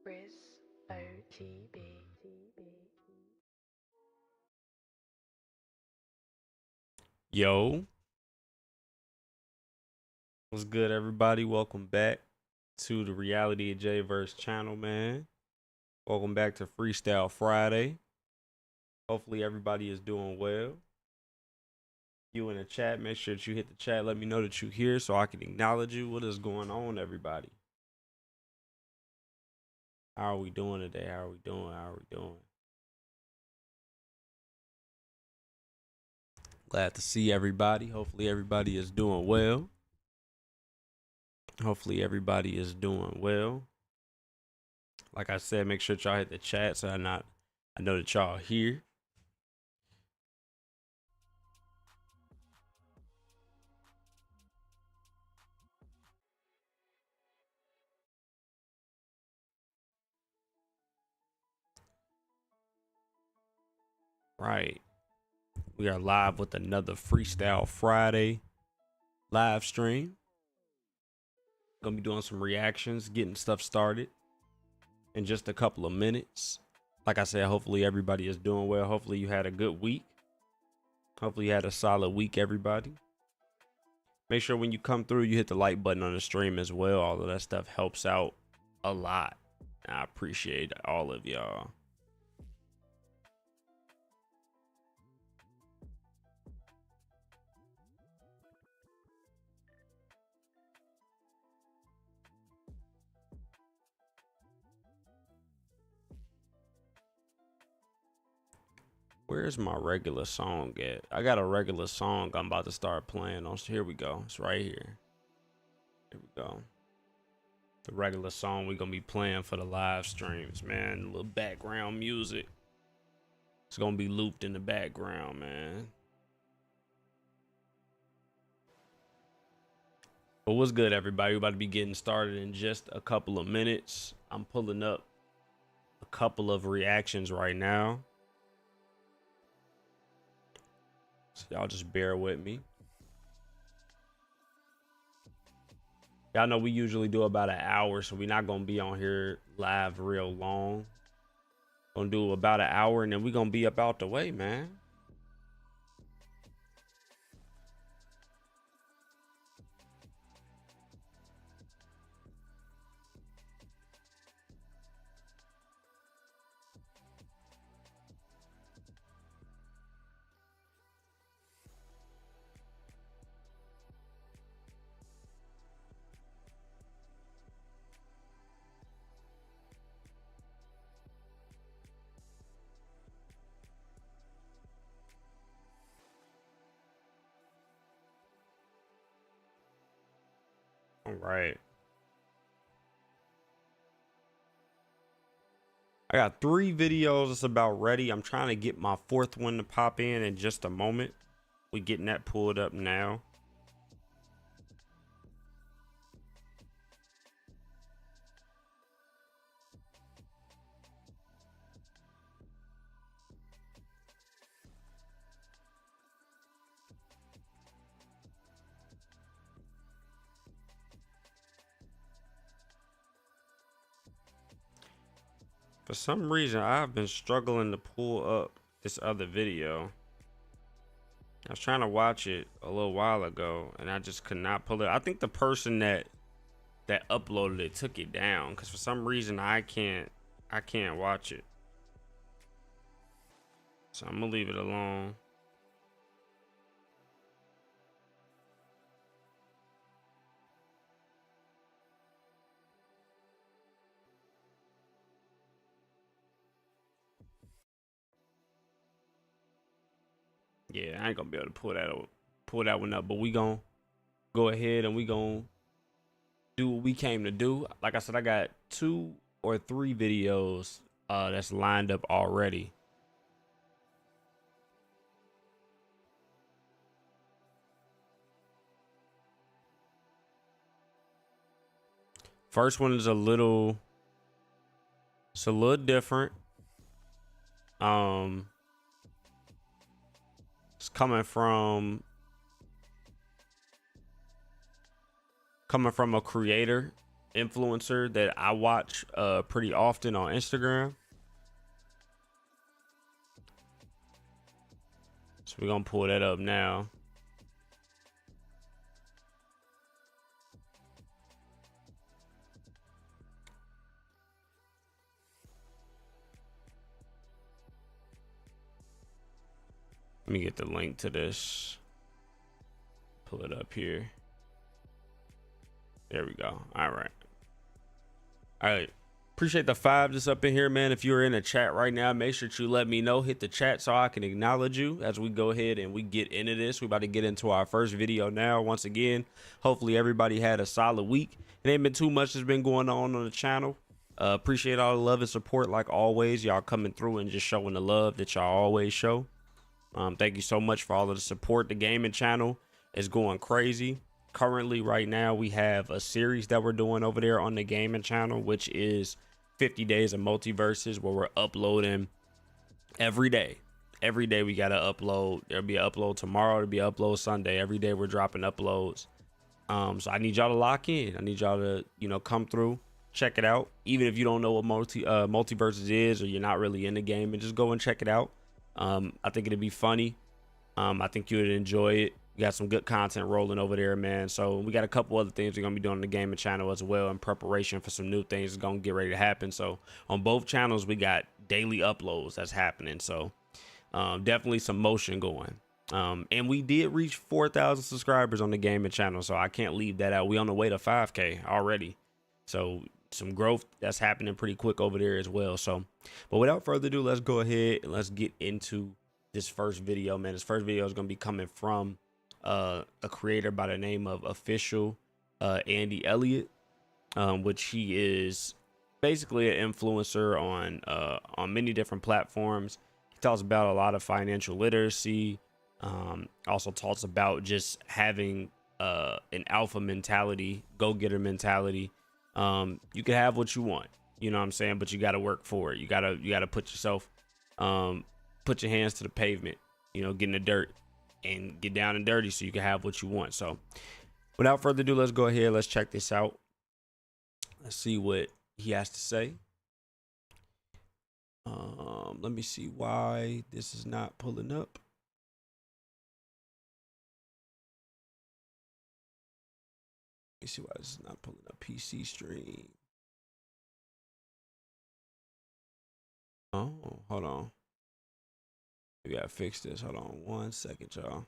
Riz OTB. Yo, what's good, everybody? Welcome back to the Reality of Jvrse channel, man. Welcome back to Freestyle Friday. Hopefully, everybody is doing well. You in the chat, make sure that you hit the chat. Let me know that you're here so I can acknowledge you. What is going on, everybody? How are we doing today? How are we doing? How are we doing? Glad to see everybody. Hopefully, everybody is doing well. Hopefully, everybody is doing well. Like I said, make sure y'all hit the chat so I know that y'all here. Right. We are live with another Freestyle Friday live stream. Gonna be doing some reactions, getting stuff started in just a couple of minutes. Like I said, hopefully everybody is doing well. Hopefully you had a good week. Hopefully you had a solid week, everybody. Make sure when you come through, you hit the like button on the stream as well. All of that stuff helps out a lot. I appreciate all of y'all. Where's my regular song at? I got a regular song I'm about to start playing on. So here we go. It's right here. Here we go. The regular song we're gonna be playing for the live streams, man. A little background music. It's gonna be looped in the background, man. But what's good, everybody? We're about to be getting started in just a couple of minutes. I'm pulling up a couple of reactions right now, so y'all just bear with me. Y'all know we usually do about an hour, so we're not gonna be on here live real long. Gonna do about an hour, and then we're gonna be up out the way, man. All right. I got 3 videos that's about ready. I'm trying to get my 4th one to pop in just a moment. We getting that pulled up now. For some reason, I've been struggling to pull up this other video. I was trying to watch it a little while ago, and I just could not pull it. I think the person that uploaded it took it down, because for some reason I can't watch it. So I'm gonna leave it alone. Yeah, I ain't gonna be able to pull that one up, but we gonna go ahead and we gonna do what we came to do. Like I said, I got 2 or 3 videos that's lined up already. First one is a little different. It's coming from a creator influencer that I watch pretty often on Instagram. So we're gonna pull that up now. Let me get the link to this. Pull it up here. There we go. All right. Appreciate the 5 that's up in here, man. If you're in the chat right now, make sure you let me know. Hit the chat so I can acknowledge you as we go ahead and we get into this. We're about to get into our first video now. Once again, hopefully everybody had a solid week. It ain't been too much that's been going on the channel. Appreciate all the love and support like always. Y'all coming through and just showing the love that y'all always show. Thank you so much for all of the support. The gaming channel is going crazy. Currently, right now, we have a series that we're doing over there on the gaming channel, which is 50 Days of Multiverses, where we're uploading every day. Every day we got to upload. There'll be an upload tomorrow. There'll be an upload Sunday. Every day we're dropping uploads. So I need y'all to lock in. I need y'all to, come through, check it out. Even if you don't know what Multiverses is, or you're not really in the game, and just go and check it out. I think it'd be funny. I think you would enjoy it. We got some good content rolling over there, man. So we got a couple other things we're gonna be doing on the gaming channel as well, in preparation for some new things that's gonna get ready to happen. So on both channels, we got daily uploads that's happening. So definitely some motion going. And we did reach 4,000 subscribers on the gaming channel, so I can't leave that out. We on the way to 5K already. So some growth that's happening pretty quick over there as well. So, but without further ado, let's go ahead and let's get into this first video, man. This first video is gonna be coming from a creator by the name of Official Andy Elliott, which he is basically an influencer on many different platforms. He talks about a lot of financial literacy. Also talks about just having an alpha mentality, go-getter mentality. You can have what you want, you know what I'm saying, but you got to work for it. You gotta put yourself, put your hands to the pavement, you know, get in the dirt and get down and dirty so you can have what you want. So without further ado, let's go ahead. Let's check this out. Let's see what he has to say. Let me see why this is not pulling up. Let me see why this is not pulling up. PC stream. Oh, hold on. We gotta fix this. Hold on 1 second, y'all.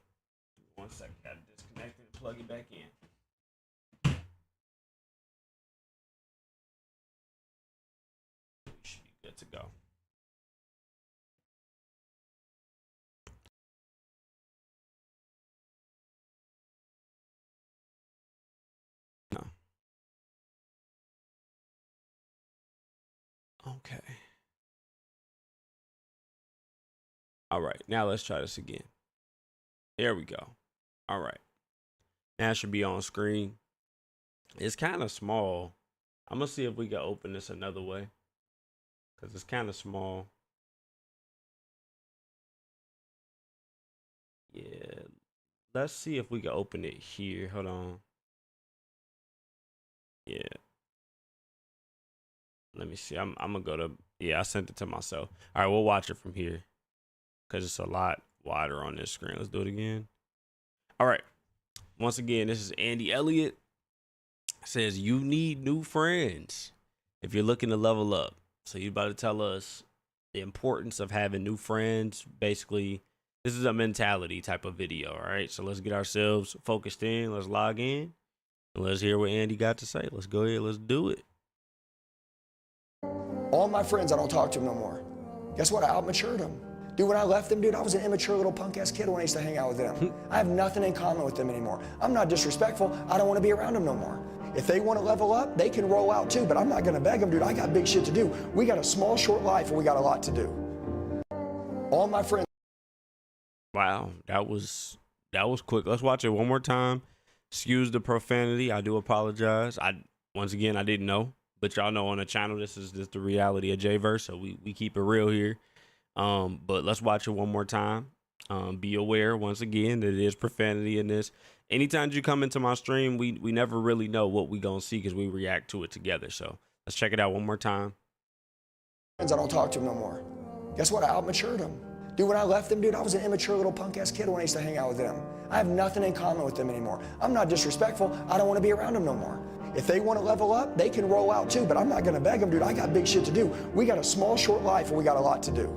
1 second. Gotta disconnect it and plug it back in. We should be good to go. No. Okay. All right. Now let's try this again. There we go. All right. Now it should be on screen. It's kind of small. I'm gonna see if we can open this another way, because it's kind of small. Yeah, let's see if we can open it here. Hold on. Yeah, let me see. I'm gonna go to, yeah, I sent it to myself. All right, we'll watch it from here because it's a lot wider on this screen. Let's do it again. All right, once again, this is Andy Elliott. Says you need new friends if you're looking to level up. So you about to tell us the importance of having new friends. Basically, this is a mentality type of video. All right, so let's get ourselves focused in. Let's log in and let's hear what Andy got to say. Let's go ahead. Let's do it. All my friends, I don't talk to them no more. Guess what? I outmatured them. Dude, when I left them, dude, I was an immature little punk-ass kid when I used to hang out with them. I have nothing in common with them anymore. I'm not disrespectful. I don't want to be around them no more. If they want to level up, they can roll out too, but I'm not going to beg them, dude. I got big shit to do. We got a small, short life, and we got a lot to do. All my friends. Wow, that was quick. Let's watch it one more time. Excuse the profanity. I do apologize. Once again, I didn't know, but y'all know on the channel this is just the reality of Jvrse, so we keep it real here. But let's watch it one more time. Be aware once again that it is profanity in this. Anytime you come into my stream, we never really know what we gonna see because we react to it together. So let's check it out one more time. I don't talk to them no more. Guess what? I outmatured them. Dude, when I left them, dude, I was an immature little punk-ass kid when I used to hang out with them. I have nothing in common with them anymore. I'm not disrespectful. I don't want to be around them no more. If they want to level up, they can roll out too, but I'm not going to beg them, dude. I got big shit to do. We got a small, short life, and we got a lot to do.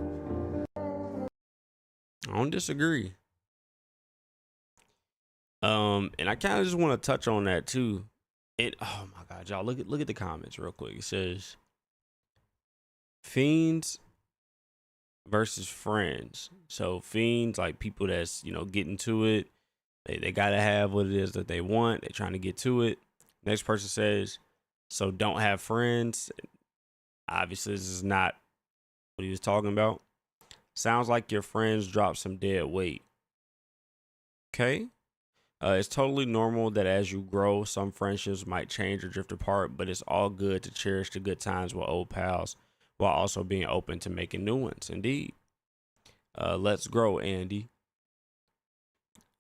I don't disagree. And I kind of just want to touch on that too. Oh my God, y'all, look at the comments real quick. It says fiends versus friends. So fiends, like people that's, you know, getting to it. They gotta have what it is that they want. They're trying to get to it. Next person says, so don't have friends. Obviously, this is not what he was talking about. Sounds like your friends dropped some dead weight. Okay. It's totally normal that as you grow, some friendships might change or drift apart, but it's all good to cherish the good times with old pals while also being open to making new ones. Indeed. Let's grow, Andy.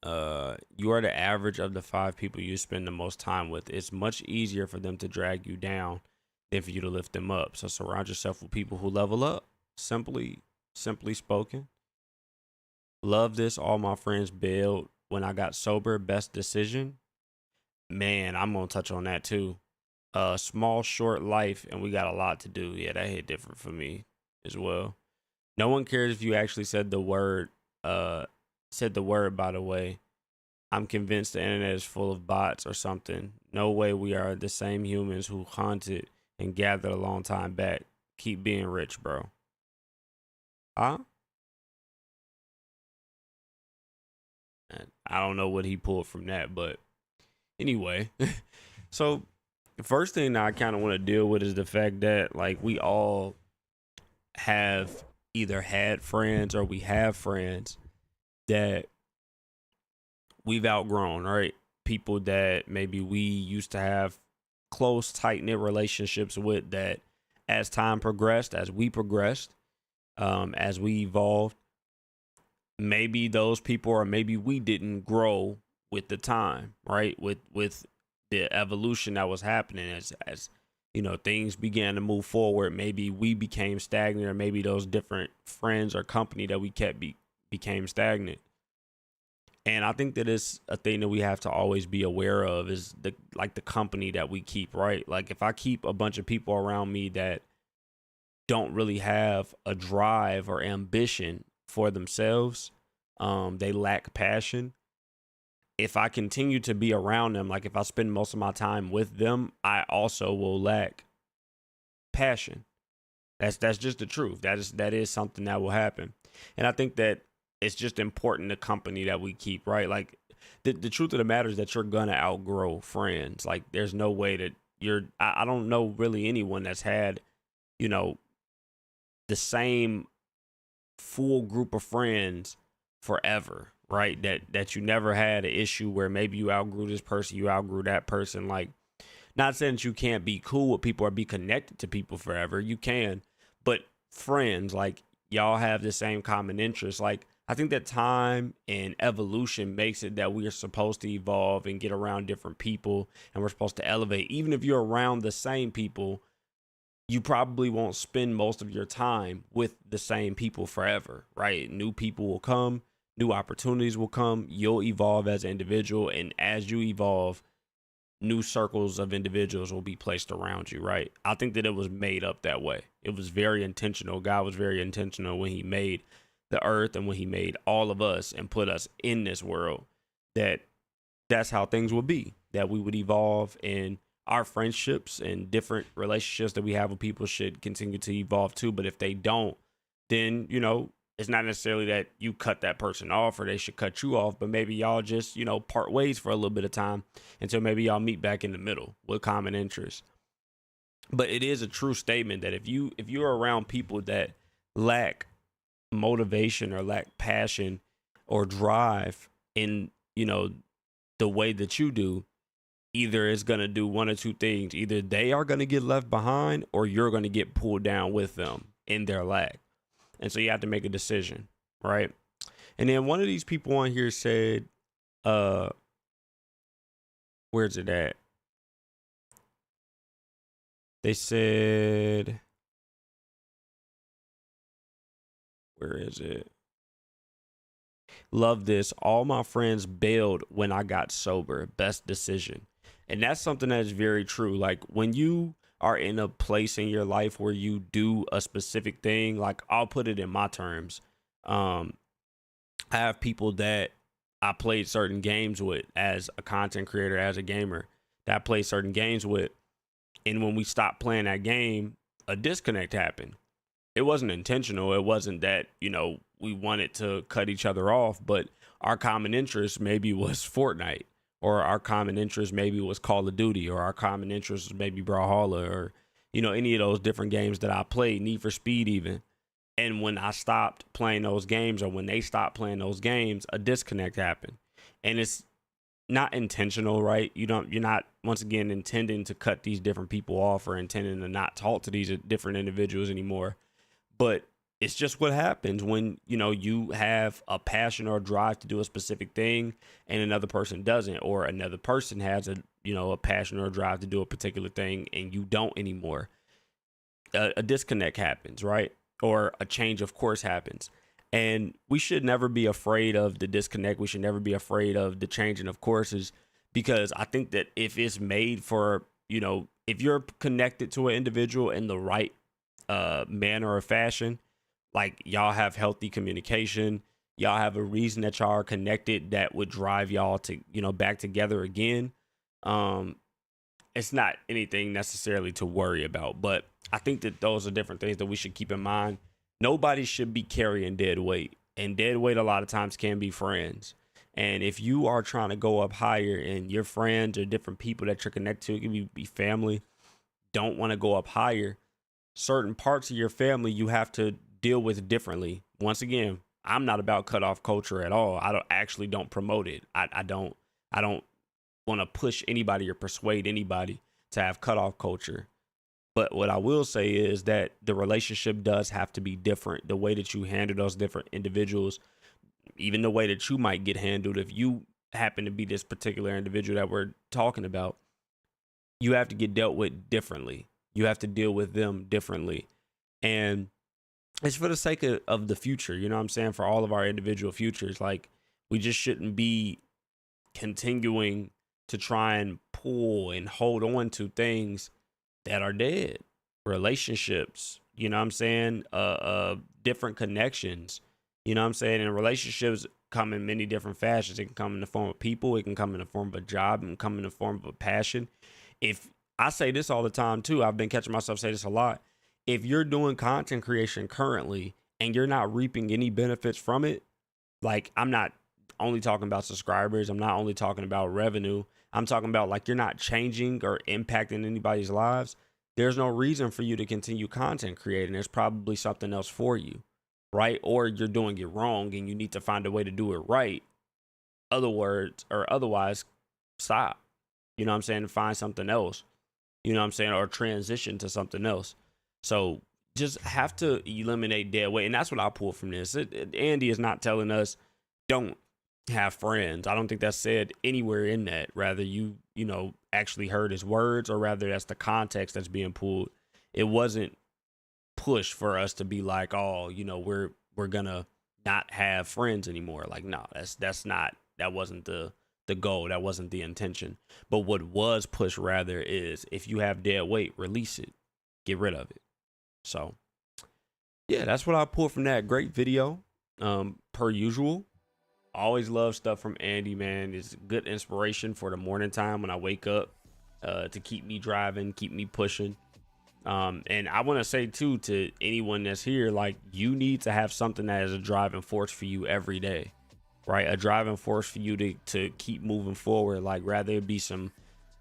You are the average of the 5 people you spend the most time with. It's much easier for them to drag you down than for you to lift them up. So surround yourself with people who level up. Simply spoken. Love this. All my friends bailed when I got sober. Best decision. Man, I'm gonna touch on that too. Small, short life, and we got a lot to do. Yeah, that hit different for me as well. No one cares if you actually said the word. By the way. I'm convinced the internet is full of bots or something. No way we are the same humans who hunted and gathered a long time back. Keep being rich, bro. Huh? I don't know what he pulled from that, but anyway. So the first thing that I kind of want to deal with is the fact that like we all have either had friends or we have friends that we've outgrown, right? People that maybe we used to have close, tight knit relationships with, that as time progressed, as we progressed, as we evolved, maybe those people, or maybe we didn't grow with the time, right? With the evolution that was happening as you know, things began to move forward. Maybe we became stagnant, or maybe those different friends or company that we kept became stagnant. And I think that is a thing that we have to always be aware of, is the company that we keep, right? Like if I keep a bunch of people around me that don't really have a drive or ambition for themselves, they lack passion. If I continue to be around them, like if I spend most of my time with them, I also will lack passion. That's just the truth. That is something that will happen. And I think that it's just important, the company that we keep, right? Like the truth of the matter is that you're gonna outgrow friends. Like there's no way that I don't know really anyone that's had, you know, the same full group of friends forever, right? That you never had an issue where maybe you outgrew this person, you outgrew that person. Like, not saying that you can't be cool with people or be connected to people forever. You can, but friends, like y'all have the same common interests. Like I think that time and evolution makes it that we are supposed to evolve and get around different people, and we're supposed to elevate. Even if you're around the same people, you probably won't spend most of your time with the same people forever, right? New people will come, new opportunities will come. You'll evolve as an individual, and as you evolve, new circles of individuals will be placed around you, right? I think that it was made up that way. It was very intentional. God was very intentional when he made the earth and when he made all of us and put us in this world, that's how things would be, that we would evolve, and our friendships and different relationships that we have with people should continue to evolve too. But if they don't, then, you know, it's not necessarily that you cut that person off or they should cut you off, but maybe y'all just, you know, part ways for a little bit of time until maybe y'all meet back in the middle with common interests. But it is a true statement that if you're around people that lack motivation or lack passion or drive in, you know, the way that you do, either it's going to do one or two things. Either they are going to get left behind or you're going to get pulled down with them in their lack. And so you have to make a decision, right? And then one of these people on here said, where's it at? They said, where is it? Love this. All my friends bailed when I got sober. Best decision. And that's something that is very true. Like when you are in a place in your life where you do a specific thing, like I'll put it in my terms. I have people that I played certain games with as a content creator, as a gamer, that I played certain games with. And when we stopped playing that game, a disconnect happened. It wasn't intentional. It wasn't that, you know, we wanted to cut each other off, but our common interest maybe was Fortnite, or our common interest maybe was Call of Duty, or our common interest was maybe Brawlhalla, or, you know, any of those different games that I played, Need for Speed even. And when I stopped playing those games, or when they stopped playing those games, a disconnect happened. And it's not intentional, right? You're not, once again, intending to cut these different people off or intending to not talk to these different individuals anymore. But it's just what happens when, you know, you have a passion or a drive to do a specific thing and another person doesn't, or another person has a passion or a drive to do a particular thing and you don't anymore. A disconnect happens, right? Or a change of course happens. And we should never be afraid of the disconnect. We should never be afraid of the changing of courses, because I think that if it's made for, you know, if you're connected to an individual in the right manner or fashion, like y'all have healthy communication, y'all have a reason that y'all are connected that would drive y'all to, you know, back together again. It's not anything necessarily to worry about, but I think that those are different things that we should keep in mind. Nobody should be carrying dead weight, and dead weight a lot of times can be friends. And if you are trying to go up higher and your friends or different people that you're connected to, it can be family, don't want to go up higher, certain parts of your family you have to deal with differently. Once again, I'm not about cutoff culture at all. I don't promote it. I don't want to push anybody or persuade anybody to have cutoff culture. But what I will say is that the relationship does have to be different. The way that you handle those different individuals, even the way that you might get handled if you happen to be this particular individual that we're talking about, you have to get dealt with differently. You have to deal with them differently. And it's for the sake of the future, you know what I'm saying? For all of our individual futures, like we just shouldn't be continuing to try and pull and hold on to things that are dead. Relationships, you know what I'm saying? Different connections, you know what I'm saying? And relationships come in many different fashions. It can come in the form of people. It can come in the form of a job. It can come in the form of a passion. If I say this all the time too, I've been catching myself say this a lot. If you're doing content creation currently and you're not reaping any benefits from it, like I'm not only talking about subscribers. I'm not only talking about revenue. I'm talking about like you're not changing or impacting anybody's lives. There's no reason for you to continue content creating. There's probably something else for you, right? Or you're doing it wrong and you need to find a way to do it right. Otherwise, stop. You know what I'm saying? Find something else. You know what I'm saying? Or transition to something else. So just have to eliminate dead weight. And that's what I pull from this. Andy is not telling us don't have friends. I don't think that's said anywhere in that. Rather, you actually heard his words, or rather that's the context that's being pulled. It wasn't push for us to be like, oh, we're gonna not have friends anymore. Like, no, that wasn't the goal. That wasn't the intention. But what was pushed rather is if you have dead weight, release it, get rid of it. So yeah, that's what I pulled from that. Great video. Per usual. Always love stuff from Andy, man. It's good inspiration for the morning time when I wake up, to keep me driving, keep me pushing. And I want to say too, to anyone that's here, like, you need to have something that is a driving force for you every day, right? A driving force for you to keep moving forward. Like, rather it be some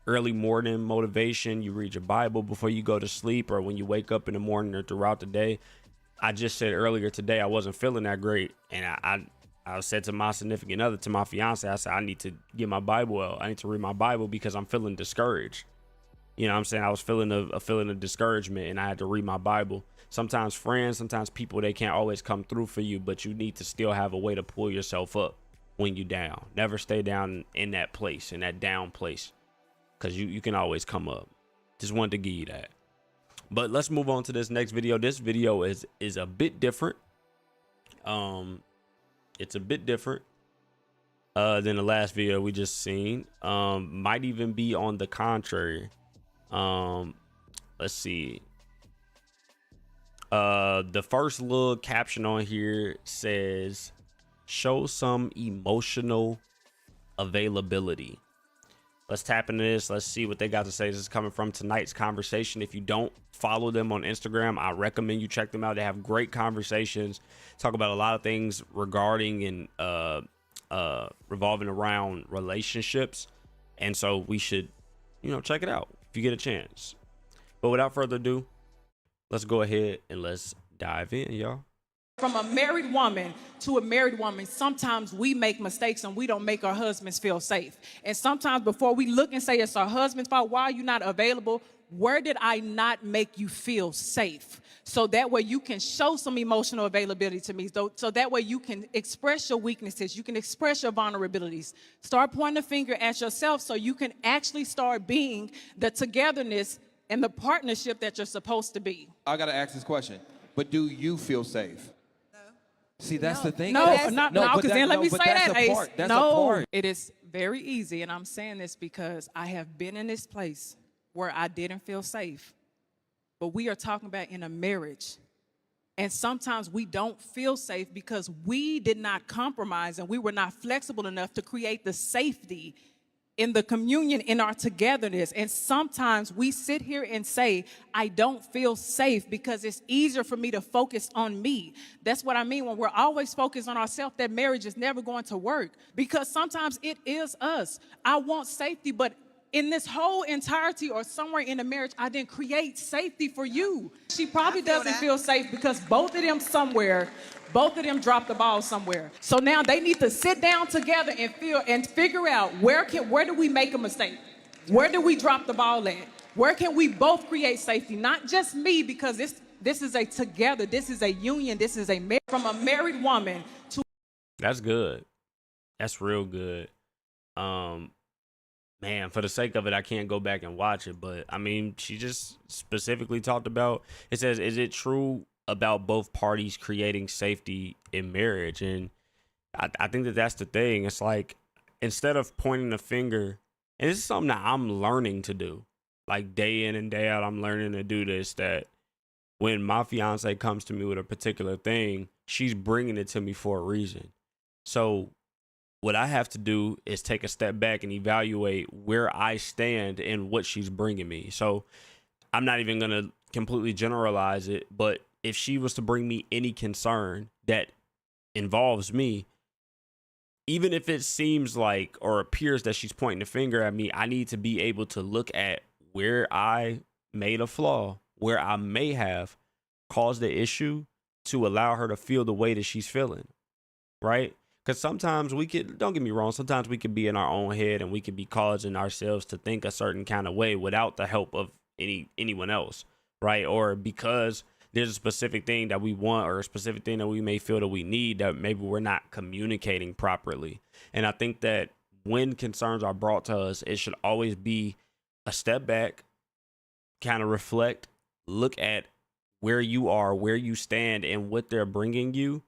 early morning motivation, you read your Bible before you go to sleep, or when you wake up in the morning or throughout the day. I just said earlier today, I wasn't feeling that great. And I said to my significant other, to my fiance, I said, I need to get my Bible out. I need to read my Bible because I'm feeling discouraged. You know what I'm saying? I was feeling a feeling of discouragement, and I had to read my Bible. Sometimes friends, sometimes people, they can't always come through for you, but you need to still have a way to pull yourself up when you down. Never stay down in that place, in that down place, because you can always come up. Just wanted to give you that. But let's move on to this next video. This video is a bit different. It's a bit different than the last video we just seen. Might even be on the contrary. Let's see. The first little caption on here says, show some emotional availability. Let's tap into this. Let's see what they got to say. This is coming from tonight's conversation. If you don't follow them on Instagram, I recommend you check them out. They have great conversations, talk about a lot of things regarding and revolving around relationships. And so we should, check it out if you get a chance. But without further ado, let's go ahead and let's dive in, y'all. From a married woman to a married woman, sometimes we make mistakes and we don't make our husbands feel safe. And sometimes before we look and say it's our husband's fault, why are you not available? Where did I not make you feel safe? So that way you can show some emotional availability to me. So that way you can express your weaknesses. You can express your vulnerabilities. Start pointing the finger at yourself so you can actually start being the togetherness and the partnership that you're supposed to be. I got to ask this question, but do you feel safe? See, that's the thing. No, because then let me say that, Ace. That's a part. It is very easy, and I'm saying this because I have been in this place where I didn't feel safe. But we are talking about in a marriage. And sometimes we don't feel safe because we did not compromise and we were not flexible enough to create the safety in the communion, in our togetherness. And sometimes we sit here and say, I don't feel safe because it's easier for me to focus on me. That's what I mean. When we're always focused on ourselves, that marriage is never going to work, because sometimes it is us. I want safety, but in this whole entirety or somewhere in the marriage, I didn't create safety for you. She probably doesn't feel safe because both of them dropped the ball somewhere. So now they need to sit down together and figure out where do we make a mistake? Where do we drop the ball at? Where can we both create safety? Not just me, because this is a together, this is a union, this is from a married woman to. That's good. That's real good. Man, for the sake of it, I can't go back and watch it, but I mean, she just specifically talked about, it says, is it true about both parties creating safety in marriage? And I think that that's the thing. It's like, instead of pointing the finger, and this is something that I'm learning to do, like day in and day out, I'm learning to do this, that when my fiance comes to me with a particular thing, she's bringing it to me for a reason. So what I have to do is take a step back and evaluate where I stand and what she's bringing me. So I'm not even going to completely generalize it, but if she was to bring me any concern that involves me, even if it seems like or appears that she's pointing the finger at me, I need to be able to look at where I made a flaw, where I may have caused the issue, to allow her to feel the way that she's feeling, right? Because sometimes don't get me wrong, sometimes we could be in our own head and we could be causing ourselves to think a certain kind of way without the help of anyone else, right? Or because there's a specific thing that we want or a specific thing that we may feel that we need that maybe we're not communicating properly. And I think that when concerns are brought to us, it should always be a step back, kind of reflect, look at where you are, where you stand, and what they're bringing you,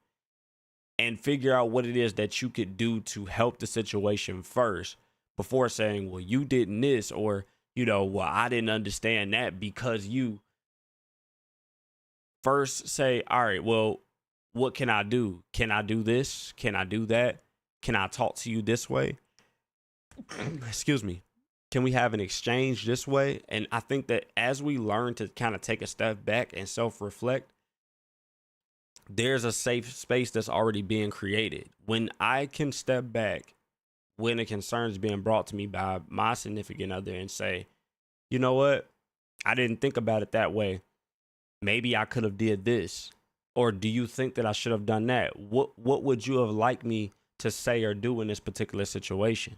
and figure out what it is that you could do to help the situation first before saying, well, you didn't this, or, well, I didn't understand that because you. First say, all right, well, what can I do? Can I do this? Can I do that? Can I talk to you this way? Excuse me. Can we have an exchange this way? And I think that as we learn to kind of take a step back and self-reflect, there's a safe space that's already being created. When I can step back when a concern is being brought to me by my significant other and say, you know what? I didn't think about it that way. Maybe I could have did this. Or do you think that I should have done that? What would you have liked me to say or do in this particular situation?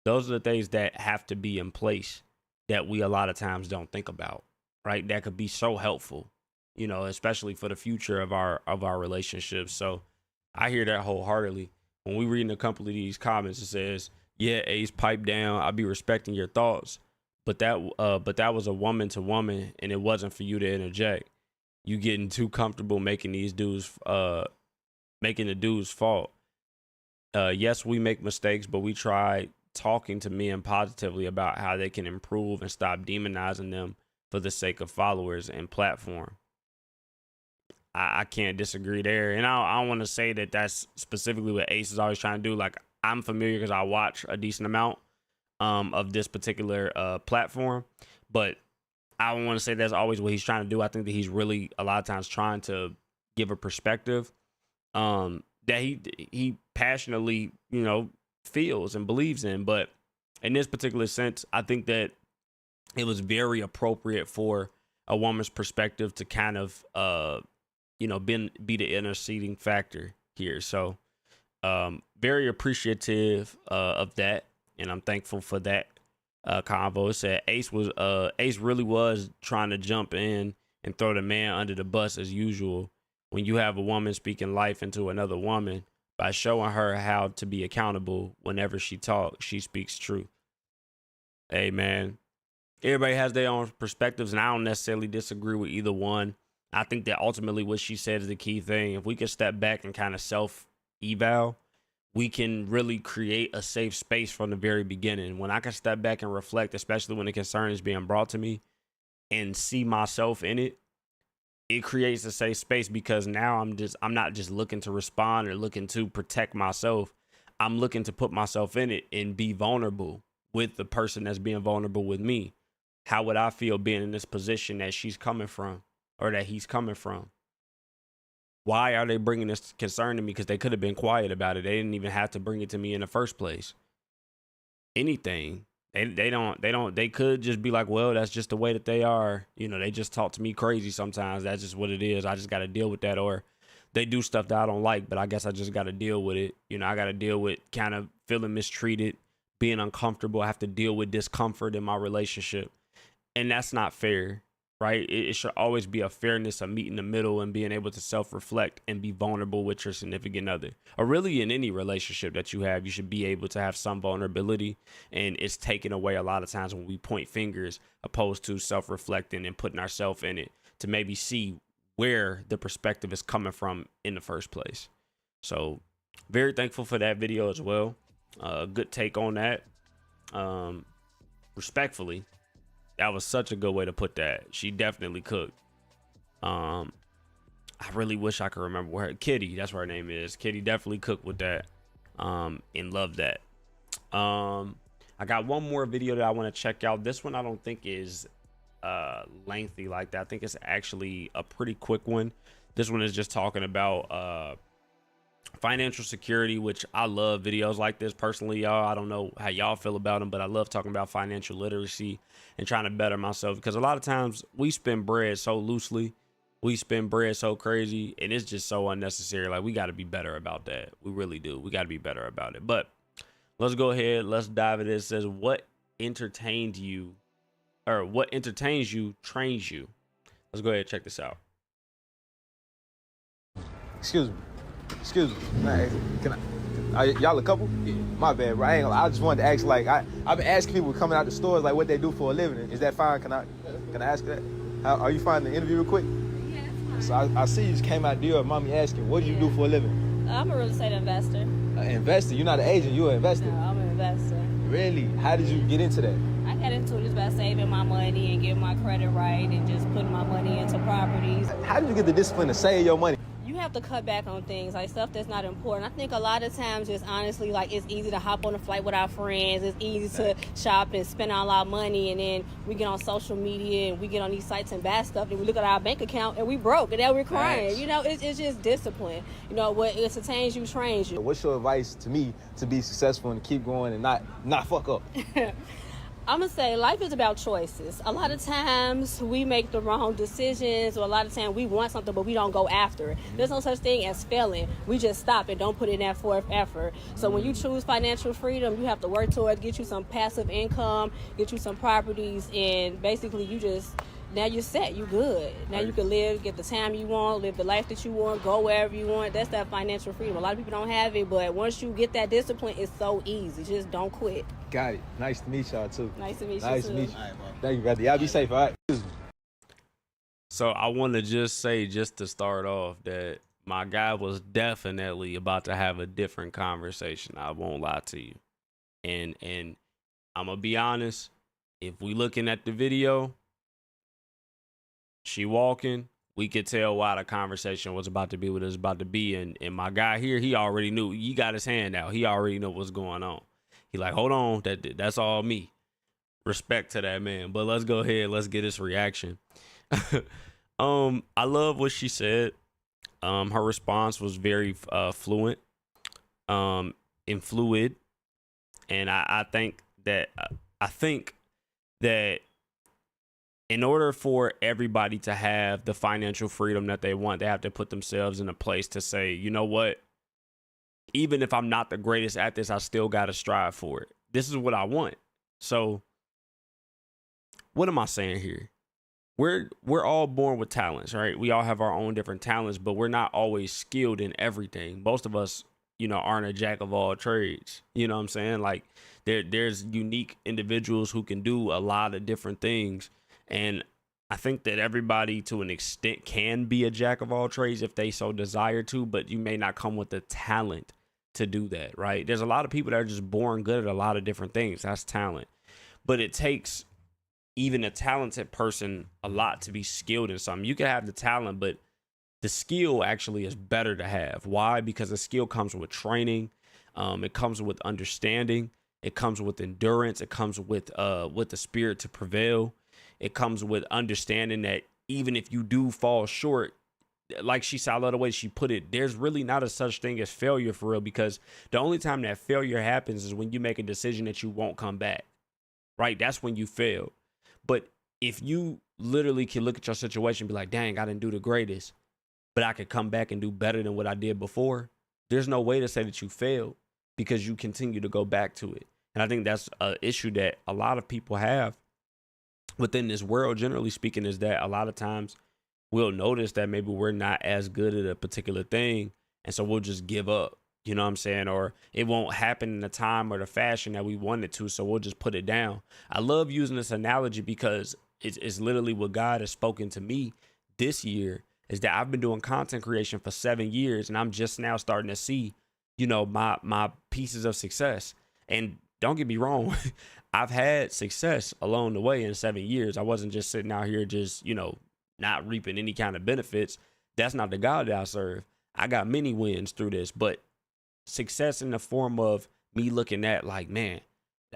Those are the things that have to be in place that we a lot of times don't think about, right? That could be so helpful, especially for the future of our relationships. So I hear that wholeheartedly. When we read in a couple of these comments, it says, yeah, Ace, pipe down. I'll be respecting your thoughts. But that was a woman to woman, and it wasn't for you to interject. You getting too comfortable making the dudes fault. Yes, we make mistakes, but we try talking to men positively about how they can improve and stop demonizing them for the sake of followers and platform. I can't disagree there. And I don't want to say that that's specifically what Ace is always trying to do. Like, I'm familiar because I watch a decent amount of this particular platform, but I don't want to say that's always what he's trying to do. I think that he's really a lot of times trying to give a perspective that he passionately, feels and believes in. But in this particular sense, I think that it was very appropriate for a woman's perspective to kind of, be the interceding factor here. So very appreciative of that. And I'm thankful for that convo. It said Ace really was trying to jump in and throw the man under the bus as usual. When you have a woman speaking life into another woman, by showing her how to be accountable whenever she talks, she speaks truth. Hey, man, everybody has their own perspectives, and I don't necessarily disagree with either one. I think that ultimately what she said is the key thing. If we can step back and kind of self-eval, we can really create a safe space from the very beginning. When I can step back and reflect, especially when the concern is being brought to me, and see myself in it, it creates a safe space, because now I'm not just looking to respond or looking to protect myself. I'm looking to put myself in it and be vulnerable with the person that's being vulnerable with me? How would I feel being in this position that she's coming from or that he's coming from? Why are they bringing this concern to me? Because they could have been quiet about it. They didn't even have to bring it to me in the first place. Anything. They could just be like, well, that's just the way that they are. You know, they just talk to me crazy sometimes. That's just what it is. I just got to deal with that. Or they do stuff that I don't like, but I guess I just got to deal with it. You know, I got to deal with kind of feeling mistreated, being uncomfortable. I have to deal with discomfort in my relationship. And that's not fair, right? It should always be a fairness of meeting the middle and being able to self-reflect and be vulnerable with your significant other. Or really in any relationship that you have, you should be able to have some vulnerability. And it's taken away a lot of times when we point fingers opposed to self-reflecting and putting ourselves in it to maybe see where the perspective is coming from in the first place. So very thankful for that video as well. Good take on that. Respectfully. That was such a good way to put that. She definitely cooked. I really wish I could remember where Kitty, that's what her name is. Kitty definitely cooked with that. And loved that. I got one more video that I want to check out. This one I don't think is lengthy like that. I think it's actually a pretty quick one. This one is just talking about financial security, which I love videos like this personally, y'all. I don't know how y'all feel about them, but I love talking about financial literacy and trying to better myself, because a lot of times we spend bread so loosely, we spend bread so crazy, and it's just so unnecessary. Like, we got to be better about that. We really do. We got to be better about it. But let's go ahead, let's dive into this. It says, what entertained you, or what entertains you trains you? Let's go ahead and check this out. Excuse me. Can I? Y'all a couple? Yeah. My bad, bro. I just wanted to ask, like, I've been asking people coming out the stores, like, what they do for a living. Is that fine? Can I ask that? Are you fine to interview real quick? Yeah, it's fine. So I see you just came out there. Mommy asking, what do you do for a living? I'm a real estate investor. An investor? You're not an agent. You're an investor. No, I'm an investor. Really? How did you get into that? I got into it just by saving my money and getting my credit right and just putting my money into properties. How did you get the discipline to save your money? You have to cut back on things, like stuff that's not important. I think a lot of times, just honestly, like, it's easy to hop on a flight with our friends. It's easy to shop and spend all our money, and then we get on social media and we get on these sites and buy stuff, and we look at our bank account and we broke, and then we're crying. Nice. You know, it's just discipline. You know, what entertains you trains you. What's your advice to me to be successful and keep going and not fuck up? I'm gonna say life is about choices. A lot of times we make the wrong decisions, or a lot of times we want something but we don't go after it. There's no such thing as failing. We just stop and don't put in that forth effort. So when you choose financial freedom, you have to work towards get you some passive income, get you some properties, and basically now you're set, you good. Now you can live, get the time you want, live the life that you want, go wherever you want. That's that financial freedom. A lot of people don't have it, but once you get that discipline, it's so easy. Just don't quit. Got it. Nice to meet y'all, too. Nice to meet you, Nice too. to meet you. Thank you, brother. Y'all be safe, all right? So I want to just say, just to start off, that my guy was definitely about to have a different conversation. I won't lie to you. And I'm going to be honest, if we looking at the video, she walking, we could tell why the conversation was about to be what it was about to be. And my guy here, he already knew. He got his hand out. He already knew what's going on. He like, hold on, that's all me. Respect to that man. But let's go ahead. Let's get his reaction. I love what she said. Her response was very fluent, and fluid. And I think that in order for everybody to have the financial freedom that they want, they have to put themselves in a place to say, you know what? Even if I'm not the greatest at this, I still got to strive for it. This is what I want. So what am I saying here? We're all born with talents, right? We all have our own different talents, but we're not always skilled in everything. Most of us, aren't a jack of all trades. You know what I'm saying? Like there's unique individuals who can do a lot of different things. And I think that everybody to an extent can be a jack of all trades if they so desire to, but you may not come with the talent to do that, right? There's a lot of people that are just born good at a lot of different things. That's talent. But it takes even a talented person a lot to be skilled in something. You can have the talent, but the skill actually is better to have. Why? Because the skill comes with training. It comes with understanding. It comes with endurance. It comes with the spirit to prevail. It comes with understanding that even if you do fall short, like she said, I love the way she put it, there's really not a such thing as failure for real, because the only time that failure happens is when you make a decision that you won't come back, right? That's when you fail. But if you literally can look at your situation and be like, dang, I didn't do the greatest, but I could come back and do better than what I did before, there's no way to say that you failed, because you continue to go back to it. And I think that's an issue that a lot of people have within this world, generally speaking, is that a lot of times we'll notice that maybe we're not as good at a particular thing, and so we'll just give up, you know what I'm saying? Or it won't happen in the time or the fashion that we want it to, so we'll just put it down. I love using this analogy because it's literally what God has spoken to me this year, is that I've been doing content creation for 7 years, and I'm just now starting to see, you know, my pieces of success. And don't get me wrong, I've had success along the way in 7 years. I wasn't just sitting out here just, you know, not reaping any kind of benefits. That's not the God that I serve. I got many wins through this, but success in the form of me looking at like, man,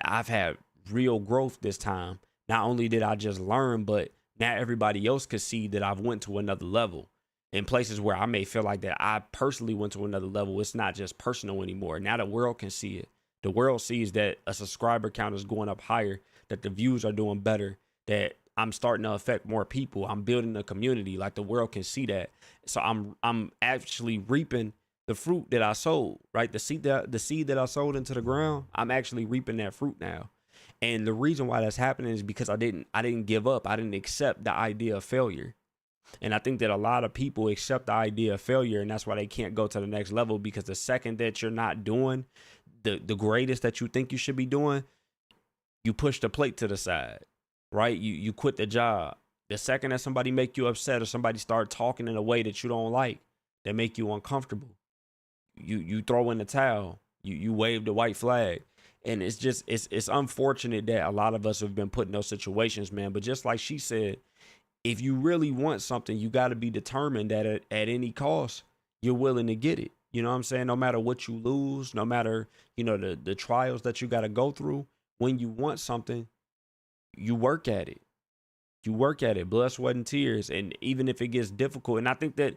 I've had real growth this time. Not only did I just learn, but now everybody else could see that I've went to another level. In places where I may feel like that I personally went to another level, it's not just personal anymore. Now the world can see it. The world sees that a subscriber count is going up higher, that the views are doing better, that I'm starting to affect more people. I'm building a community. Like, the world can see that. So I'm actually reaping the fruit that I sowed, right? The seed that I sowed into the ground, I'm actually reaping that fruit now. And the reason why that's happening is because I didn't give up. I didn't accept the idea of failure. And I think that a lot of people accept the idea of failure, and that's why they can't go to the next level, because the second that you're not doing the greatest that you think you should be doing, you push the plate to the side, right? You quit the job. The second that somebody make you upset, or somebody start talking in a way that you don't like, that make you uncomfortable, you throw in the towel, you wave the white flag. And it's just, it's unfortunate that a lot of us have been put in those situations, man. But just like she said, if you really want something, you got to be determined that at any cost, you're willing to get it. You know what I'm saying? No matter what you lose, no matter, you know, the trials that you got to go through, when you want something, you work at it. You work at it, blood, sweat, and tears. And even if it gets difficult, and I think that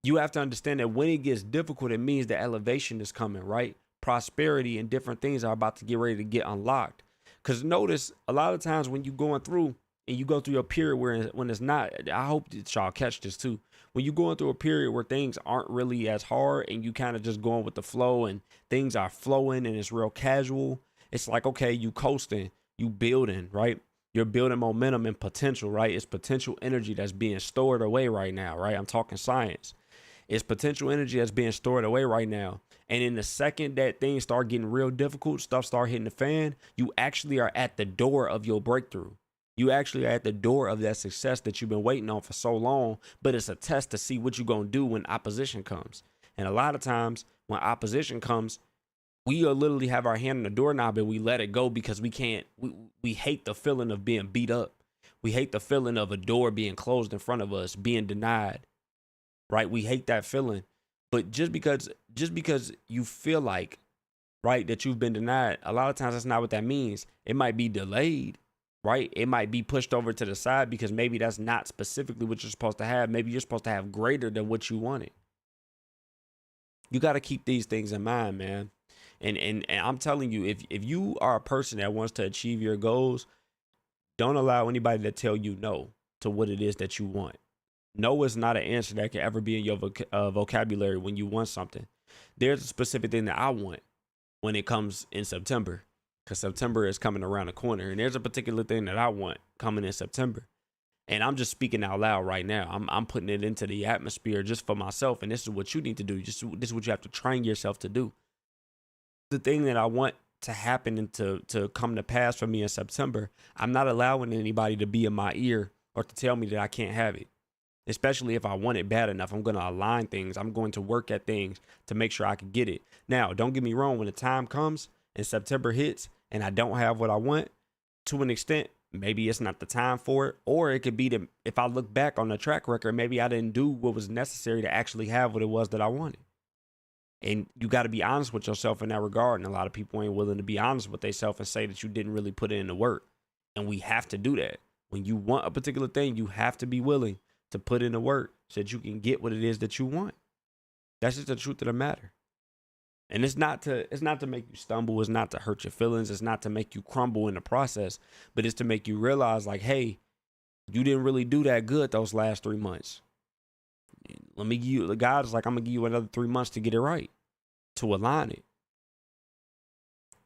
you have to understand that when it gets difficult, it means the elevation is coming, right? Prosperity and different things are about to get ready to get unlocked. Because notice, a lot of times when you're going through, and you go through a period when it's not, I hope that y'all catch this too. When you're going through a period where things aren't really as hard, and you kind of just going with the flow, and things are flowing, and it's real casual, it's like, okay, you coasting, you building, right? You're building momentum and potential, right? It's potential energy that's being stored away right now, right? I'm talking science. It's potential energy that's being stored away right now. And in the second that things start getting real difficult, stuff start hitting the fan, you actually are at the door of your breakthrough. You actually are at the door of that success that you've been waiting on for so long, but it's a test to see what you're going to do when opposition comes. And a lot of times when opposition comes, we literally have our hand on the doorknob and we let it go, because we hate the feeling of being beat up. We hate the feeling of a door being closed in front of us, being denied, right? We hate that feeling. But just because you feel like, right, that you've been denied, a lot of times that's not what that means. It might be delayed. Right? It might be pushed over to the side, because maybe that's not specifically what you're supposed to have. Maybe you're supposed to have greater than what you wanted. You got to keep these things in mind, man. And I'm telling you, if you are a person that wants to achieve your goals, don't allow anybody to tell you no to what it is that you want. No is not an answer that can ever be in your vocabulary when you want something. There's a specific thing that I want when it comes in September. Because September is coming around the corner, and there's a particular thing that I want coming in September. And I'm just speaking out loud right now. I'm putting it into the atmosphere just for myself. And this is what you need to do. This is what you have to train yourself to do. The thing that I want to happen and to come to pass for me in September, I'm not allowing anybody to be in my ear or to tell me that I can't have it. Especially if I want it bad enough, I'm going to align things. I'm going to work at things to make sure I can get it. Now, don't get me wrong. When the time comes and September hits and I don't have what I want, to an extent, maybe it's not the time for it. Or it could be that if I look back on the track record, maybe I didn't do what was necessary to actually have what it was that I wanted. And you got to be honest with yourself in that regard. And a lot of people ain't willing to be honest with themselves and say that you didn't really put in the work. And we have to do that. When you want a particular thing, you have to be willing to put in the work so that you can get what it is that you want. That's just the truth of the matter. And it's not to make you stumble. It's not to hurt your feelings. It's not to make you crumble in the process, but it's to make you realize like, hey, you didn't really do that good those last 3 months. Let me give you, the God is like, I'm going to give you another 3 months to get it right, to align it.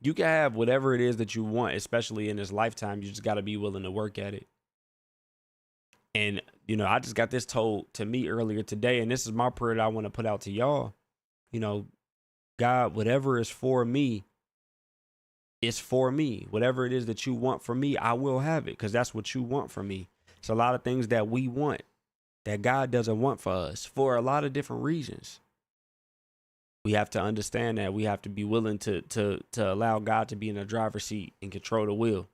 You can have whatever it is that you want, especially in this lifetime. You just got to be willing to work at it. And, you know, I just got this told to me earlier today, and this is my prayer that I want to put out to y'all. You know, God, whatever is for me, it's for me. Whatever it is that you want from me, I will have it, because that's what you want from me. It's a lot of things that we want that God doesn't want for us for a lot of different reasons. We have to understand that. We have to be willing to allow God to be in the driver's seat and control the wheel.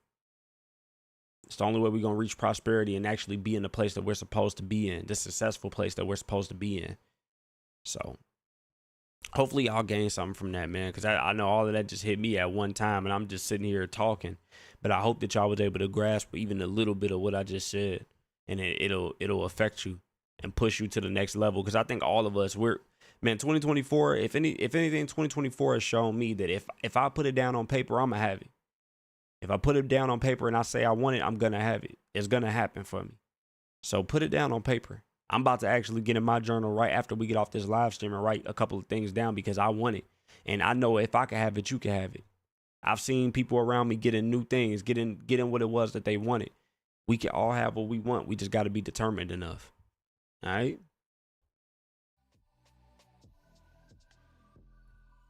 It's the only way we're going to reach prosperity and actually be in the place that we're supposed to be in, the successful place that we're supposed to be in. So hopefully y'all gain something from that, man, because I know all of that just hit me at one time, and I'm just sitting here talking. But I hope that y'all was able to grasp even a little bit of what I just said, and it'll affect you and push you to the next level. Because I think all of us, 2024, if anything, 2024 has shown me that if I put it down on paper, I'm gonna have it. If I put it down on paper and I say I want it, I'm gonna have it. It's gonna happen for me. So put it down on paper. I'm about to actually get in my journal right after we get off this live stream and write a couple of things down, because I want it. And I know if I can have it, you can have it. I've seen people around me getting new things, getting what it was that they wanted. We can all have what we want. We just got to be determined enough. All right.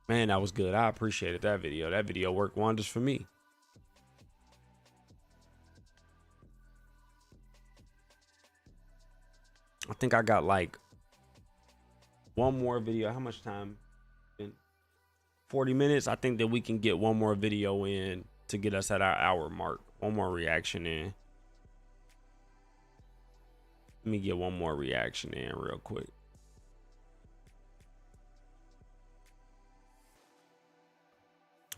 Man, that was good. I appreciated that video. That video worked wonders for me. I think I got like one more video. How much time? 40 minutes. I think that we can get one more video in to get us at our hour mark. One more reaction in. Let me get one more reaction in real quick.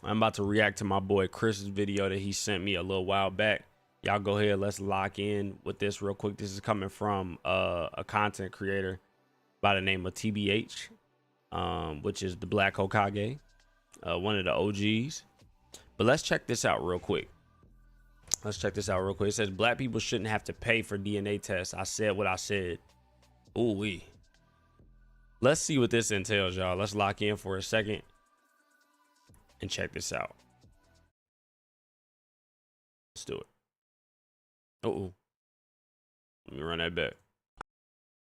I'm about to react to my boy Chris's video that he sent me a little while back. Y'all go ahead. Let's lock in with this real quick. This is coming from a content creator by the name of TBH, which is the Black Hokage, one of the OGs. But let's check this out real quick. It says black people shouldn't have to pay for DNA tests. I said what I said. Ooh wee. Let's see what this entails, y'all. Let's lock in for a second and check this out. Let's do it. Uh-oh. Let me run that back.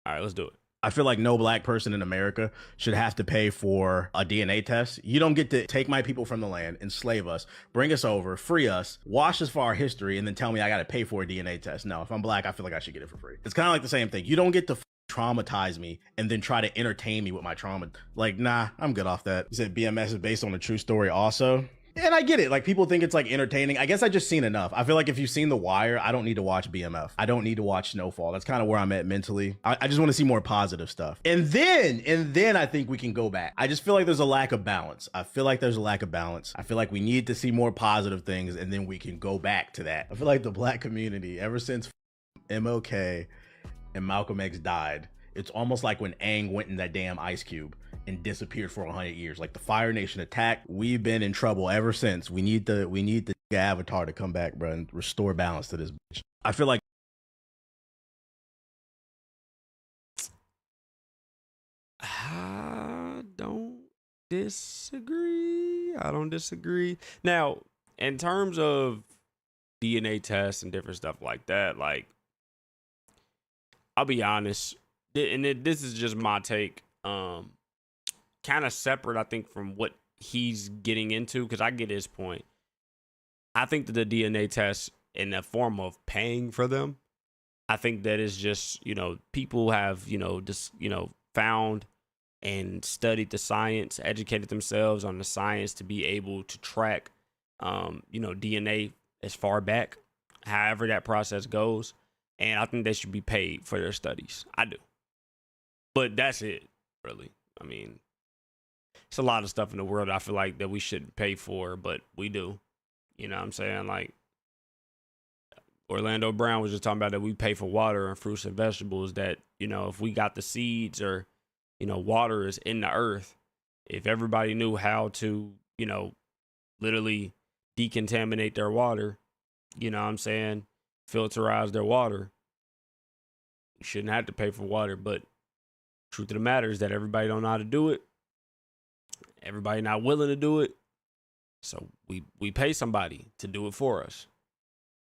All right, let's do it. I feel like no black person in America should have to pay for a DNA test. You don't get to take my people from the land, enslave us, bring us over, free us, wash us for our history, and then tell me I got to pay for a DNA test. No, if I'm black, I feel like I should get it for free. It's kind of like the same thing. You don't get to traumatize me and then try to entertain me with my trauma. Like, nah, I'm good off that. You said BMS is based on a true story also. And I get it. Like, people think it's like entertaining. I guess I just seen enough. I feel like if you've seen The Wire, I don't need to watch BMF. I don't need to watch Snowfall. That's kind of where I'm at mentally. I just want to see more positive stuff. And then I think we can go back. I just feel like there's a lack of balance. I feel like we need to see more positive things, and then we can go back to that. I feel like the black community, ever since MLK and Malcolm X died, it's almost like when Aang went in that damn ice cube and disappeared for 100 years. Like the Fire Nation attack, we've been in trouble ever since. We need the Avatar to come back, bro, and restore balance to this bitch. I feel like I don't disagree. Now, in terms of DNA tests and different stuff like that, like, I'll be honest, and this is just my take, kind of separate, I think, from what he's getting into, because I get his point. I think that the DNA tests, in the form of paying for them, I think that is just, people have, found and studied the science, educated themselves on the science to be able to track, DNA as far back, however that process goes. And I think they should be paid for their studies. I do. But that's it, really. I mean, it's a lot of stuff in the world I feel like that we shouldn't pay for, but we do. You know what I'm saying? Like Orlando Brown was just talking about that we pay for water and fruits and vegetables, that, you know, if we got the seeds, or, you know, water is in the earth. If everybody knew how to, you know, literally decontaminate their water, you know what I'm saying, filterize their water, you shouldn't have to pay for water. But truth of the matter is that everybody don't know how to do it. Everybody not willing to do it. So we pay somebody to do it for us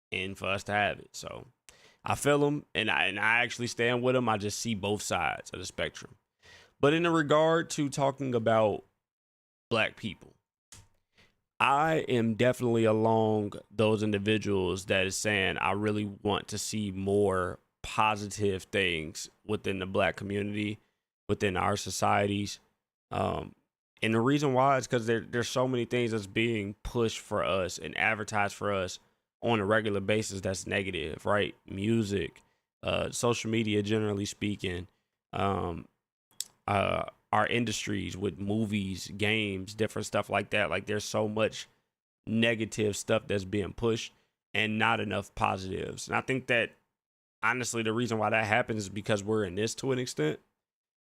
and for us to have it. So I feel them, and I actually stand with them. I just see both sides of the spectrum. But in the regard to talking about black people, I am definitely along those individuals that is saying I really want to see more positive things within the black community, within our societies. And the reason why is because there's so many things that's being pushed for us and advertised for us on a regular basis that's negative, right? Music, social media, generally speaking, our industries with movies, games, different stuff like that. Like, there's so much negative stuff that's being pushed and not enough positives. And I think that, honestly, the reason why that happens is because we're in this to an extent.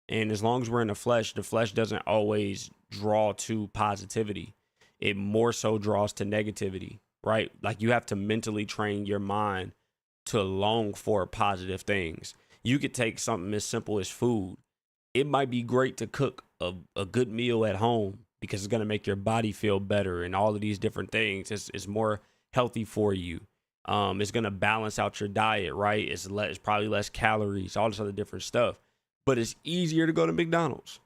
And as long as we're in the flesh doesn't always draw to positivity. It more so draws to negativity, right? Like, you have to mentally train your mind to long for positive things. You could take something as simple as food. It might be great to cook a good meal at home because it's going to make your body feel better and all of these different things. It's more healthy for you. It's going to balance out your diet, right? It's probably less calories, all this other different stuff. But it's easier to go to McDonald's.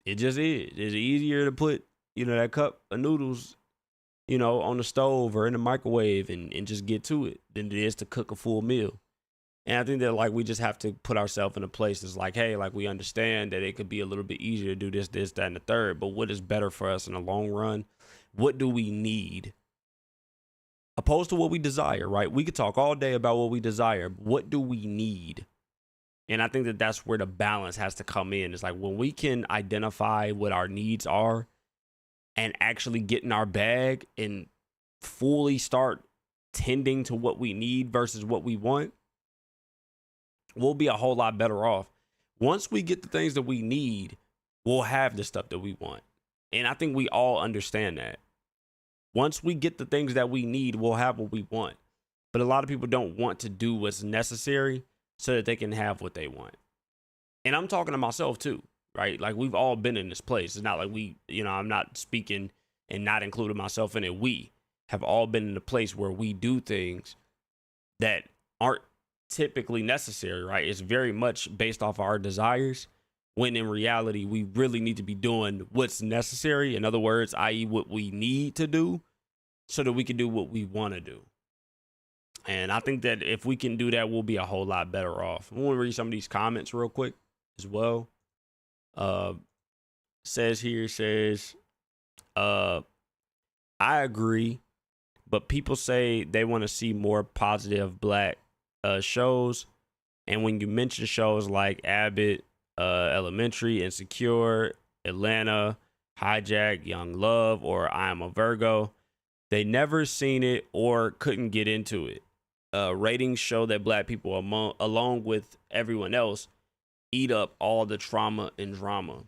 It just is. It's easier to put, you know, that cup of noodles, you know, on the stove or in the microwave and just get to it than it is to cook a full meal. And I think that, like, we just have to put ourselves in a place that's like, hey, like, we understand that it could be a little bit easier to do this, that, and the third. But what is better for us in the long run? What do we need? Opposed to what we desire, right? We could talk all day about what we desire. But what do we need? And I think that that's where the balance has to come in. It's like, when we can identify what our needs are and actually get in our bag and fully start tending to what we need versus what we want, we'll be a whole lot better off. Once we get the things that we need, we'll have the stuff that we want. And I think we all understand that. Once we get the things that we need, we'll have what we want. But a lot of people don't want to do what's necessary so that they can have what they want. And I'm talking to myself too, right? Like, we've all been in this place. It's not like we, you know, I'm not speaking and not including myself in it. We have all been in a place where we do things that aren't typically necessary, right? It's very much based off our desires, when in reality, we really need to be doing what's necessary. In other words, i.e. what we need to do so that we can do what we want to do. And I think that if we can do that, we'll be a whole lot better off. I want to read some of these comments real quick as well. Says, I agree, but people say they want to see more positive black shows. And when you mention shows like Abbott, Elementary, Insecure, Atlanta, Hijack, Young Love, or I Am a Virgo, they never seen it or couldn't get into it. Ratings show that black people, along with everyone else, eat up all the trauma and drama.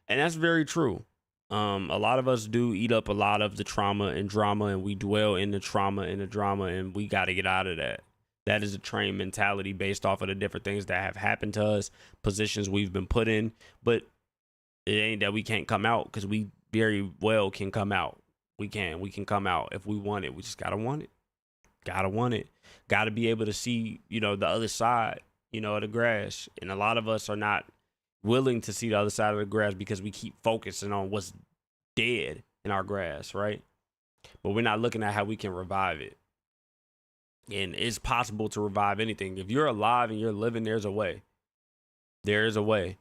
And that's very true. A lot of us do eat up a lot of the trauma and drama, and we dwell in the trauma and the drama, and we got to get out of that. That is a trained mentality based off of the different things that have happened to us, positions we've been put in. But it ain't that we can't come out, because we very well can come out. We can come out if we want it. We just got to want it. Got to want it. Got to be able to see, you know, the other side, you know, of the grass. And a lot of us are not willing to see the other side of the grass because we keep focusing on what's dead in our grass, right? But we're not looking at how we can revive it. And it's possible to revive anything. If you're alive and you're living, there's a way. There is a way.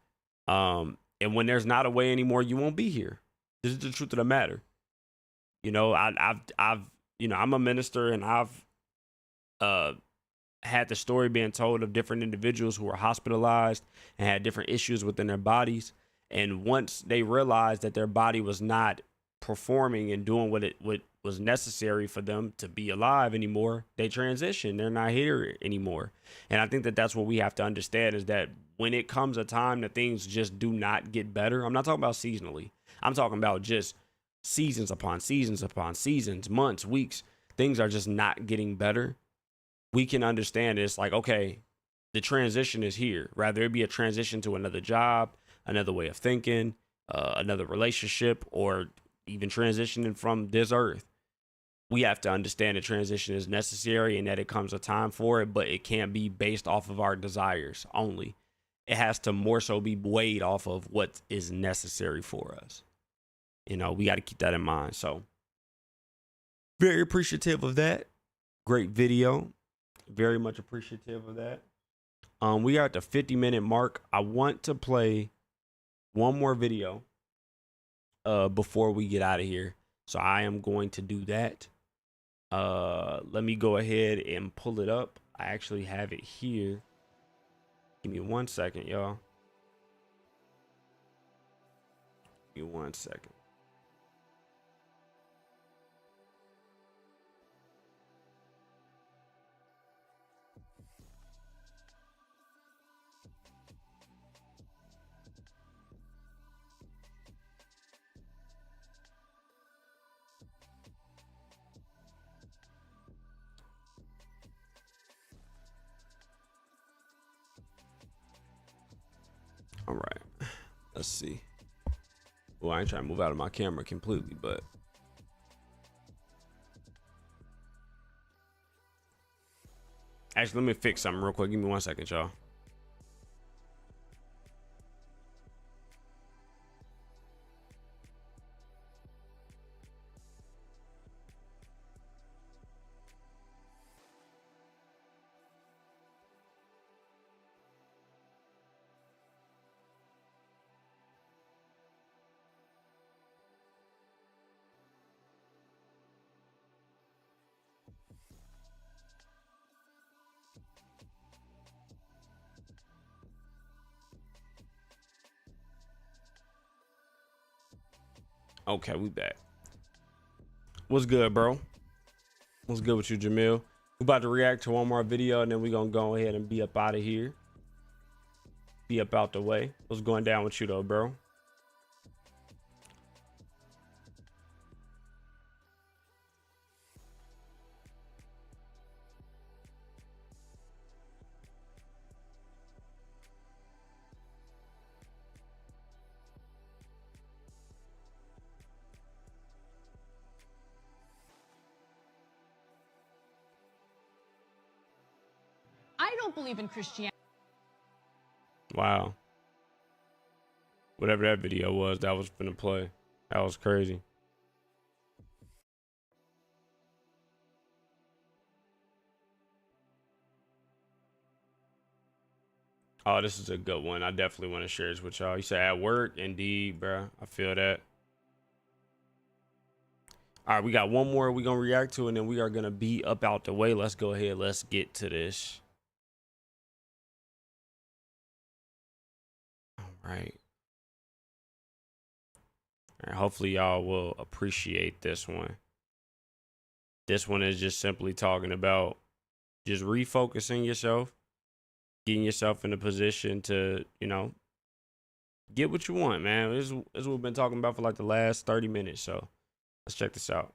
And when there's not a way anymore, you won't be here. This is the truth of the matter. You know, I've you know, I'm a minister, and I've had the story being told of different individuals who were hospitalized and had different issues within their bodies. And once they realized that their body was not performing and doing what was necessary for them to be alive anymore, they transition. They're not here anymore. And I think that that's what we have to understand, is that when it comes a time that things just do not get better, I'm not talking about seasonally. I'm talking about just seasons upon seasons upon seasons, months, weeks. Things are just not getting better. We can understand it's like, okay, the transition is here. Rather it be a transition to another job, another way of thinking, another relationship, or even transitioning from this earth. We have to understand that transition is necessary and that it comes a time for it, but it can't be based off of our desires only. It has to more so be weighed off of what is necessary for us. You know, we got to keep that in mind. So very appreciative of that. Great video. Very much appreciative of that. We are at the 50-minute mark. I want to play one more video before we get out of here. So I am going to do that. Let me go ahead and pull it up. I actually have it here. Give me 1 second, y'all. Give me 1 second. All right, let's see. Well, I ain't trying to move out of my camera completely, but actually, let me fix something real quick. Give me 1 second, y'all. Okay, we back. What's good, bro? What's good with you, Jamil? We about to react to one more video, and then we gonna go ahead and be up out of here. Be up out the way. What's going down with you, though, bro? I don't believe in Christianity. Wow. Whatever that video was, that was finna play. That was crazy. Oh, this is a good one. I definitely want to share this with y'all. You said at work, indeed, bro. I feel that. All right, we got one more we're gonna react to, and then we are gonna be up out the way. Let's go ahead. Let's get to this. All right. All right, hopefully y'all will appreciate this one. This one is just simply talking about just refocusing yourself, getting yourself in a position to, you know, get what you want, man. This is what we've been talking about for like the last 30 minutes. So let's check this out.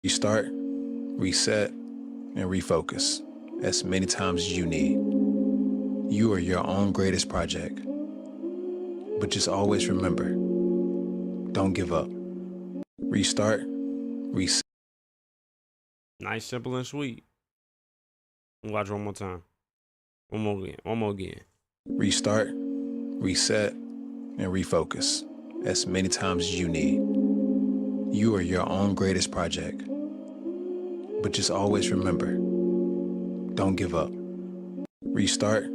You start, reset, and refocus as many times as you need. You are your own greatest project. But just always remember, don't give up. Restart, reset. Nice, simple, and sweet. Watch one more time. One more again. Restart, reset, and refocus as many times as you need. You are your own greatest project. But just always remember, don't give up. Restart.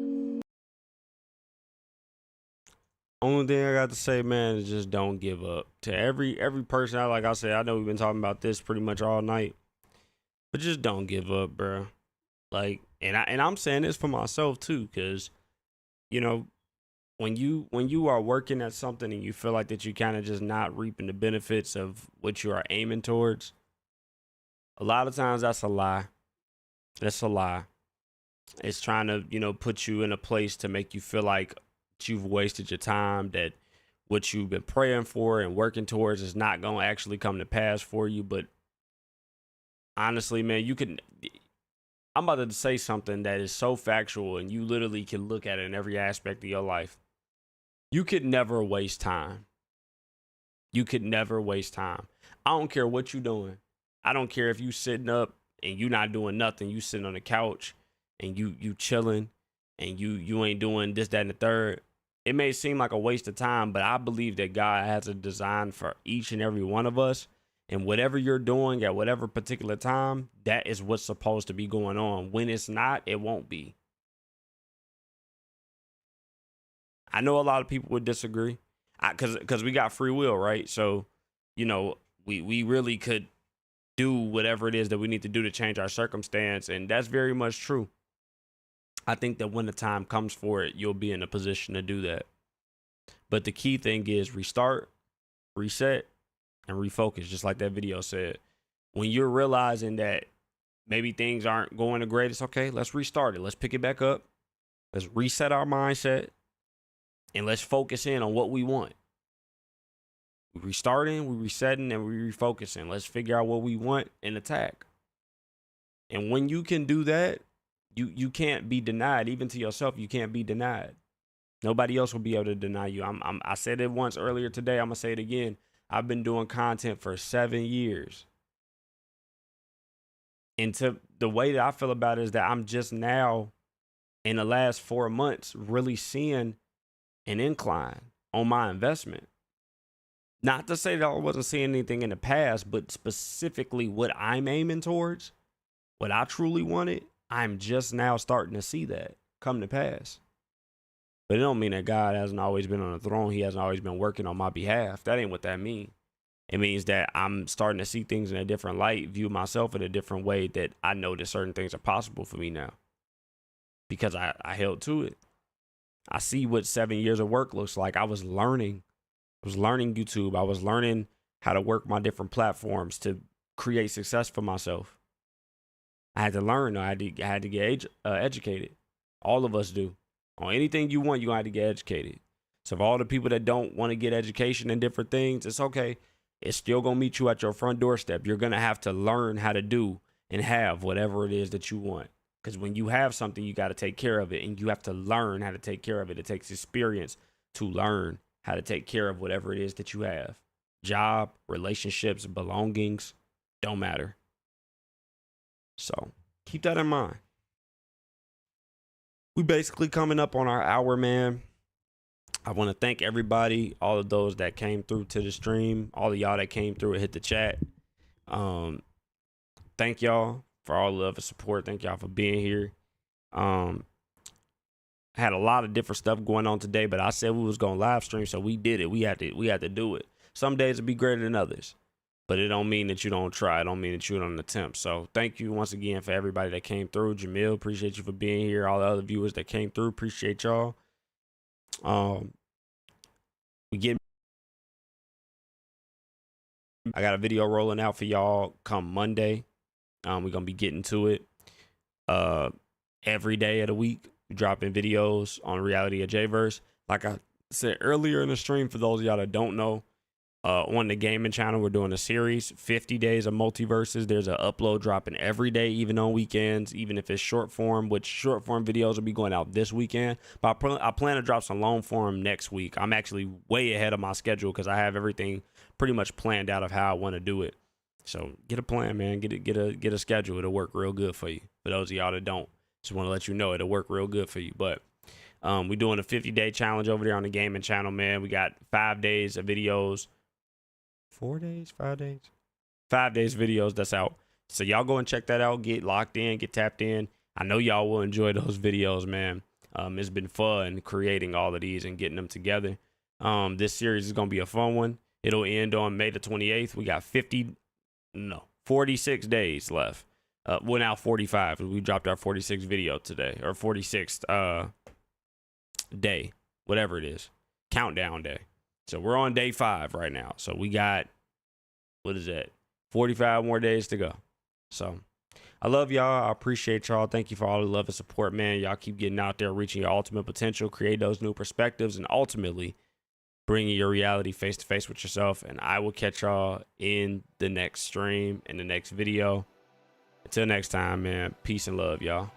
Only thing I got to say, man, is just don't give up. To every person, like I said, I know we've been talking about this pretty much all night, but just don't give up, bro. Like, and I'm saying this for myself too, because, you know, when you are working at something and you feel like that you kind of just not reaping the benefits of what you are aiming towards, a lot of times that's a lie. That's a lie. It's trying to, put you in a place to make you feel like you've wasted your time, that what you've been praying for and working towards is not going to actually come to pass for you. But honestly, man, I'm about to say something that is so factual, and you literally can look at it in every aspect of your life. You could never waste time. You could never waste time. I don't care what you're doing. I don't care if you sitting up and you not doing nothing. You sitting on the couch and you chilling and you ain't doing this, that, and the third. It may seem like a waste of time, but I believe that God has a design for each and every one of us. And whatever you're doing at whatever particular time, that is what's supposed to be going on. When it's not, it won't be. I know a lot of people would disagree, because we got free will, right? So, we really could do whatever it is that we need to do to change our circumstance, and that's very much true. I think that when the time comes for it, you'll be in a position to do that. But the key thing is restart, reset, and refocus, just like that video said. When you're realizing that maybe things aren't going the greatest, okay, let's restart it. Let's pick it back up. Let's reset our mindset, and let's focus in on what we want. We restarting, we resetting, and we refocusing. Let's figure out what we want and attack. And when you can do that, you can't be denied. Even to yourself, you can't be denied. Nobody else will be able to deny you. I said it once earlier today. I'm gonna say it again. I've been doing content for 7 years. And the way that I feel about it is that I'm just now, in the last 4 months, really seeing an incline on my investment. Not to say that I wasn't seeing anything in the past, but specifically what I'm aiming towards, what I truly wanted, I'm just now starting to see that come to pass. But it don't mean that God hasn't always been on the throne. He hasn't always been working on my behalf. That ain't what that means. It means that I'm starting to see things in a different light, view myself in a different way, that I know that certain things are possible for me now. Because I held to it. I see what 7 years of work looks like. I was learning YouTube. I was learning how to work my different platforms to create success for myself. I had to learn. I had to get educated. All of us do. On anything you want, you have to get educated. So for all the people that don't want to get education in different things, it's okay. It's still going to meet you at your front doorstep. You're going to have to learn how to do and have whatever it is that you want. Because when you have something, you got to take care of it, and you have to learn how to take care of it. It takes experience to learn how to take care of whatever it is that you have. Job, relationships, belongings, don't matter. So keep that in mind. We basically coming up on our hour, man. I want to thank everybody, all of those that came through to the stream, all of y'all that came through and hit the chat. Thank y'all for all the love and support. Thank y'all for being here. Had a lot of different stuff going on today, but I said we was gonna live stream, so we did it. We had to do it. Some days it'll be greater than others, but it don't mean that you don't try. It don't mean that you don't attempt. So thank you once again for everybody that came through. Jamil, appreciate you for being here. All the other viewers that came through, appreciate y'all. I got a video rolling out for y'all come Monday. We're gonna be getting to it every day of the week, dropping videos on Reality of Jvrse. Like I said earlier in the stream, for those of y'all that don't know, on the gaming channel, we're doing a series, 50 days of multiverses. There's an upload dropping every day, even on weekends, even if it's short form, which short form videos will be going out this weekend. But I plan to drop some long form next week. I'm actually way ahead of my schedule because I have everything pretty much planned out of how I want to do it. So get a plan, man. Get a schedule. It'll work real good for you. For those of y'all that don't, just want to let you know it'll work real good for you. But we're doing a 50-day challenge over there on the gaming channel, man. We got 5 days of videos. 4 days, 5 days, 5 days videos that's out. So y'all go and check that out. Get locked in, get tapped in. I know y'all will enjoy those videos, man. It's been fun creating all of these and getting them together. This series is going to be a fun one. It'll end on May the 28th. We got 46 days left. Well, now 45. We dropped our 46th video today, or 46th day. whatever it is, countdown day. So we're on day 5 right now. So we got, what is that? 45 more days to go. So I love y'all. I appreciate y'all. Thank you for all the love and support, man. Y'all keep getting out there, reaching your ultimate potential, create those new perspectives, and ultimately bringing your reality face to face with yourself. And I will catch y'all in the next stream, in the next video. Until next time, man. Peace and love, y'all.